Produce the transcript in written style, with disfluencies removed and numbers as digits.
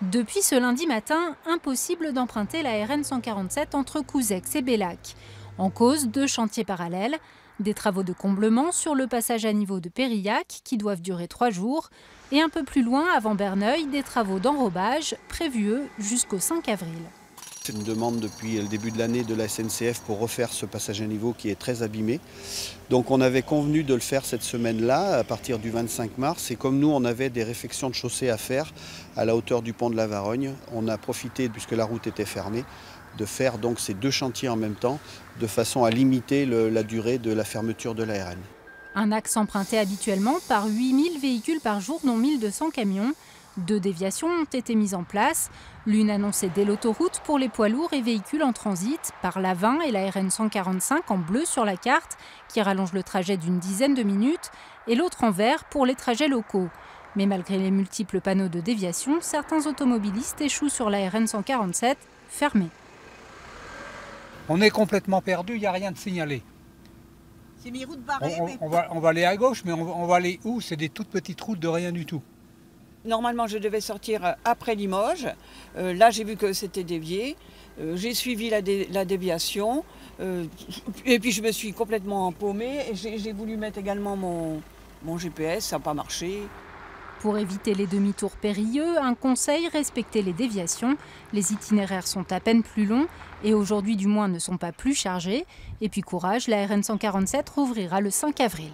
Depuis ce lundi matin, impossible d'emprunter la RN 147 entre Couzex et Bellac. En cause, deux chantiers parallèles, des travaux de comblement sur le passage à niveau de Périllac qui doivent durer 3 jours et un peu plus loin, avant Berneuil, des travaux d'enrobage prévus, eux, jusqu'au 5 avril. C'est une demande depuis le début de l'année de la SNCF pour refaire ce passage à niveau qui est très abîmé. Donc on avait convenu de le faire cette semaine-là, à partir du 25 mars. Et comme nous, on avait des réfections de chaussée à faire à la hauteur du pont de la Varogne, on a profité, puisque la route était fermée, de faire donc ces deux chantiers en même temps, de façon à limiter la durée de la fermeture de la RN. Un axe emprunté habituellement par 8000 véhicules par jour, dont 1200 camions. 2 déviations ont été mises en place, l'une annoncée dès l'autoroute pour les poids lourds et véhicules en transit, par la 20 et la RN 145 en bleu sur la carte, qui rallonge le trajet d'une dizaine de minutes, et l'autre en vert pour les trajets locaux. Mais malgré les multiples panneaux de déviation, certains automobilistes échouent sur la RN 147, fermée. On est complètement perdu, il n'y a rien de signalé. C'est mes routes barrées. On va aller à gauche, mais on va aller où? C'est des toutes petites routes de rien du tout. Normalement, je devais sortir après Limoges. Là, j'ai vu que c'était dévié. J'ai suivi la déviation. Et puis, je me suis complètement paumée. J'ai voulu mettre également mon GPS, ça n'a pas marché. Pour éviter les demi-tours périlleux, un conseil, respecter les déviations. Les itinéraires sont à peine plus longs et aujourd'hui du moins ne sont pas plus chargés. Et puis courage, la RN 147 rouvrira le 5 avril.